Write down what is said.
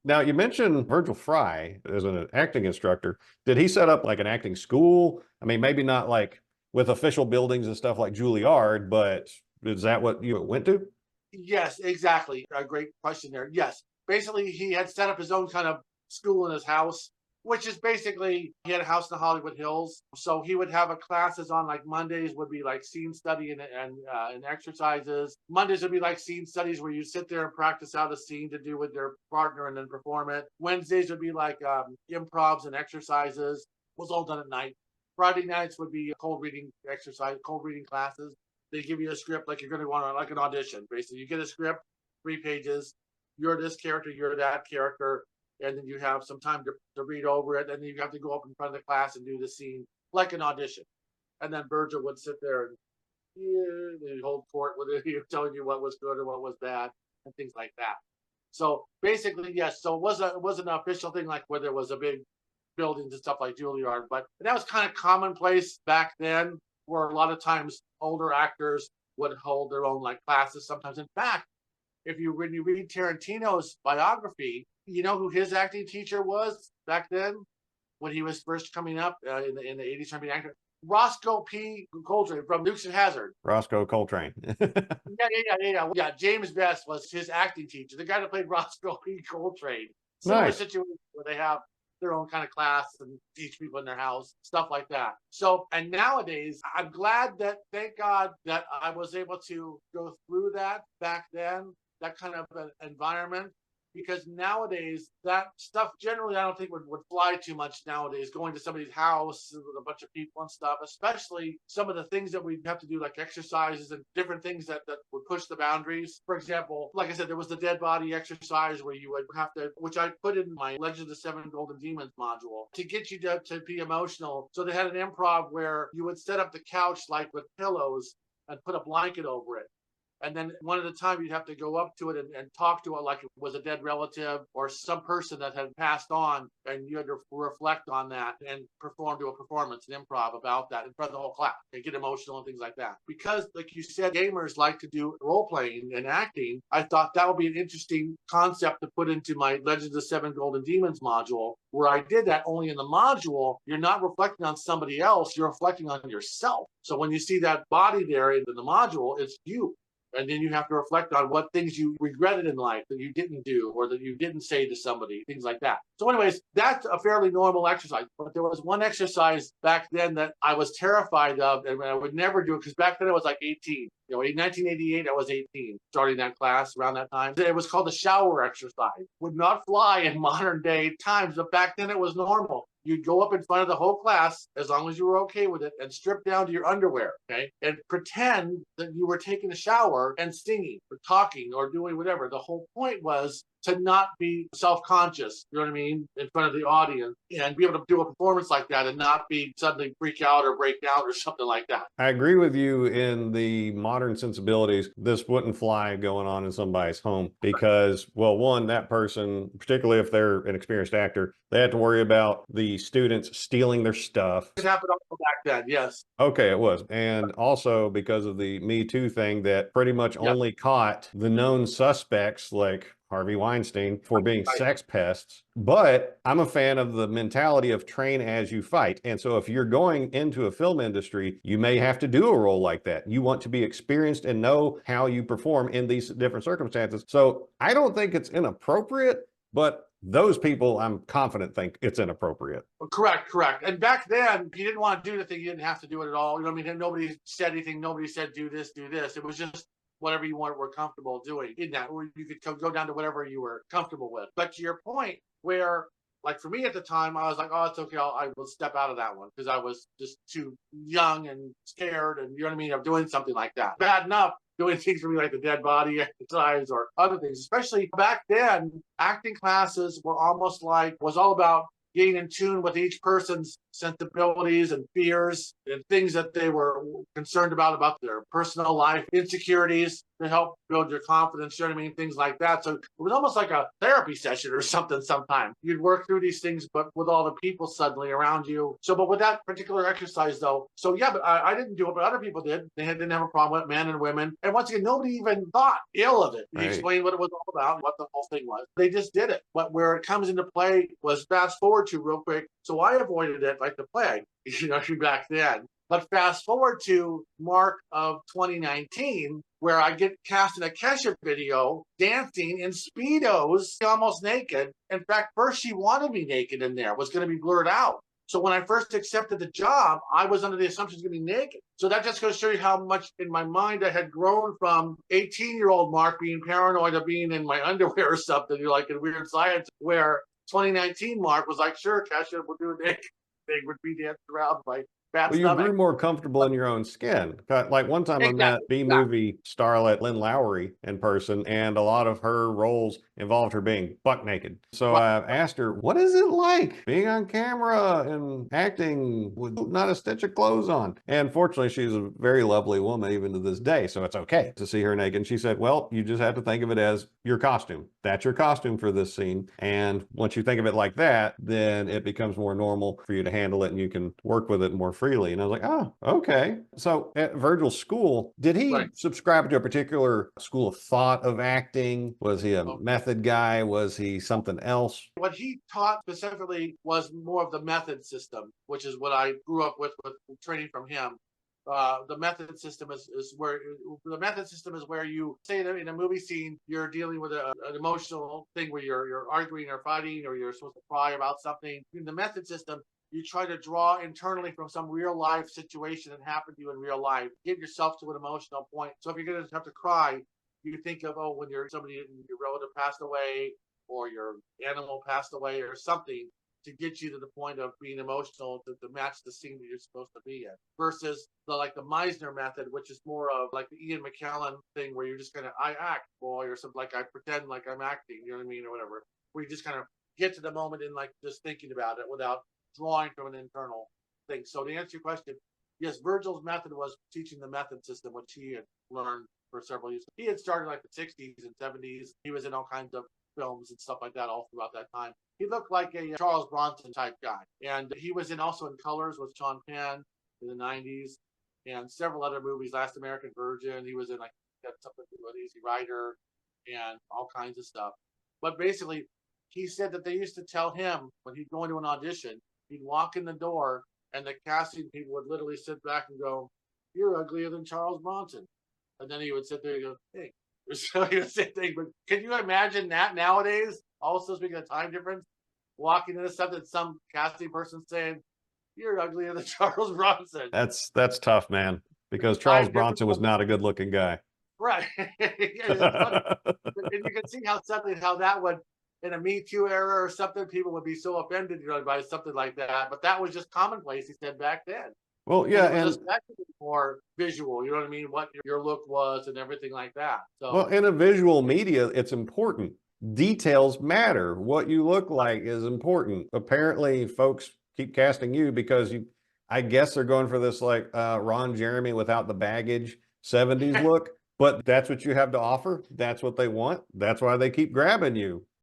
Now, you mentioned Virgil Fry as an acting instructor. Did he set up like an acting school? I mean, maybe not like with official buildings and stuff like Juilliard, but is that what you went to? Yes, exactly. A great question there. Yes. Basically, he had set up his own kind of school in his house, which is basically he had a house in the Hollywood Hills. So he would have a classes on like Mondays would be like scene study and exercises. Mondays would be like scene studies where you sit there and practice out a scene to do with their partner and then perform it. Wednesdays would be like improvs and exercises. It was all done at night. Friday nights would be cold reading exercise, cold reading classes. They give you a script like you're going to want like an audition. Basically, you get a script, 3 pages. You're this character, you're that character, and then you have some time to read over it. And then you have to go up in front of the class and do the scene like an audition. And then Virgil would sit there and yeah, hold court with it, telling you what was good and what was bad and things like that. So basically, yes. So it wasn't an official thing like where there was a big buildings and stuff like Juilliard, but that was kind of commonplace back then, where a lot of times older actors would hold their own like classes. Sometimes, in fact, if you when you read Tarantino's biography, you know who his acting teacher was back then when he was first coming up in the 80s, trying to be an actor. Roscoe P. Coltrane from Dukes of Hazzard. Roscoe Coltrane. Yeah. James Best was his acting teacher, the guy that played Roscoe P. Coltrane. Similar Nice. situation where they have their own kind of class and teach people in their house, stuff like that. So, and nowadays, I'm glad that, thank God, that I was able to go through that back then, that kind of an environment, because nowadays that stuff generally I don't think would fly too much nowadays, going to somebody's house with a bunch of people and stuff, especially some of the things that we have to do like exercises and different things that would push the boundaries. For example, like I said, there was the dead body exercise where you would have to, which I put in my Legend of the Seven Golden Demons module to get you to be emotional. So they had an improv where you would set up the couch like with pillows and put a blanket over it. And then one at a time, you'd have to go up to it and talk to it like it was a dead relative or some person that had passed on. And you had to reflect on that and perform to a performance, an improv about that in front of the whole class and get emotional and things like that. Because, like you said, gamers like to do role playing and acting. I thought that would be an interesting concept to put into my Legends of the Seven Golden Demons module, where I did that only in the module. You're not reflecting on somebody else, you're reflecting on yourself. So when you see that body there in the module, it's you. And then you have to reflect on what things you regretted in life that you didn't do or that you didn't say to somebody, things like that. So anyways, that's a fairly normal exercise. But there was one exercise back then that I was terrified of and I would never do it because back then I was like 18. You know, in 1988, I was 18, starting that class around that time. It was called the shower exercise. Would not fly in modern day times, but back then it was normal. You'd go up in front of the whole class, as long as you were okay with it, and strip down to your underwear, okay? And pretend that you were taking a shower and singing or talking or doing whatever. The whole point was to not be self-conscious, you know what I mean, in front of the audience and be able to do a performance like that and not be suddenly freak out or break down or something like that. I agree with you in the modern sensibilities. This wouldn't fly going on in somebody's home because, well, one, that person, particularly if they're an experienced actor, they have to worry about the students stealing their stuff. It happened also back then, yes. Okay, it was. And also because of the Me Too thing that pretty much Yeah, only caught the known suspects like Harvey Weinstein for being right. sex pests. But I'm a fan of the mentality of train as you fight. And so if you're going into a film industry, you may have to do a role like that. You want to be experienced and know how you perform in these different circumstances. So I don't think it's inappropriate, but those people, I'm confident, think it's inappropriate. Correct. And back then, if you didn't want to do the thing, you didn't have to do it at all. You know what I mean? Nobody said anything. Nobody said do this, do this. It was just whatever you were comfortable doing in that, or you could go down to whatever you were comfortable with. But to your point, where like for me at the time, I was like, oh, it's okay. I will step out of that one because I was just too young and scared, and you know what I mean, of doing something like that. Bad enough doing things for me like the dead body exercise or other things. Especially back then, acting classes were almost like was all about getting in tune with each person's sensibilities and fears and things that they were concerned about their personal life, insecurities, to help build your confidence, you know what I mean? Things like that. So it was almost like a therapy session or something sometimes. You'd work through these things, but with all the people suddenly around you. So, but with that particular exercise though, so yeah, but I didn't do it, but other people did. Didn't have a problem with it, men and women. And once again, nobody even thought ill of it. He Right. explained what it was all about, what the whole thing was. They just did it. But where it comes into play was fast forward to real quick. So I avoided it like the plague, back then. But fast forward to March of 2019, where I get cast in a Kesha video dancing in Speedos, almost naked. In fact, first she wanted me naked in there, was going to be blurred out. So when I first accepted the job, I was under the assumption it's going to be naked. So that just goes to show you how much in my mind I had grown from 18-year-old Mark being paranoid of being in my underwear or something, like in Weird Science, where 2019 Mark was like, sure, Kesha, we'll do a naked thing, would be danced around by fat Well, you grew stomach. more comfortable in your own skin. Like one time I met Exactly. B-movie starlet Lynn Lowry in person, and a lot of her roles involved her being buck naked. So Right. I asked her, what is it like being on camera and acting with not a stitch of clothes on? And fortunately, she's a very lovely woman even to this day, so it's okay to see her naked. And she said, well, you just have to think of it as your costume. That's your costume for this scene. And once you think of it like that, then it becomes more normal for you to handle it and you can work with it more freely. And I was like, oh, okay. So at Virgil's school, did he Right. subscribe to a particular school of thought of acting? Was he a method guy? Was he something else? What he taught specifically was more of the method system, which is what I grew up with training from him. The method system is where you say that in a movie scene you're dealing with an emotional thing where you're arguing or fighting or you're supposed to cry about something. In the method system, you try to draw internally from some real life situation that happened to you in real life. Get yourself to an emotional point. So if you're going to have to cry, you think of, oh, when your relative passed away or your animal passed away or something, to get you to the point of being emotional to match the scene that you're supposed to be in, versus the Meisner method, which is more of like the Ian McKellen thing where you're just gonna I act boy or something, like I pretend like I'm acting, you know what I mean, or whatever, where you just kind of get to the moment and like just thinking about it without drawing from an internal thing. So to answer your question, yes, Virgil's method was teaching the method system, which he had learned for several years. He had started like the 60s and 70s. He was in all kinds of films and stuff like that all throughout that time. He looked like a Charles Bronson type guy. And he was also in Colors with Sean Penn in the 90s and several other movies, Last American Virgin. He was in like something to do with Easy Rider and all kinds of stuff. But basically, he said that they used to tell him when he'd go into an audition, he'd walk in the door and the casting people would literally sit back and go, "You're uglier than Charles Bronson." And then he would sit there and go, "Hey." So he would say things, but can you imagine that nowadays? Also speaking of time difference, walking into something, some casting person saying, "You're uglier than Charles Bronson." That's tough, man, because Charles Time difference, Bronson was not a good looking guy. right? It's funny, and you can see how suddenly how that would, in a Me Too era or something, people would be so offended, by something like that. But that was just commonplace, he said back then. Well, And yeah, it was and especially more visual, you know what I mean? What your look was and everything like that. well, So in a visual media, it's important. Details matter. What you look like is important. Apparently, folks keep casting you because I guess they're going for this like Ron Jeremy without the baggage 70s look, but that's what you have to offer. That's what they want. That's why they keep grabbing you.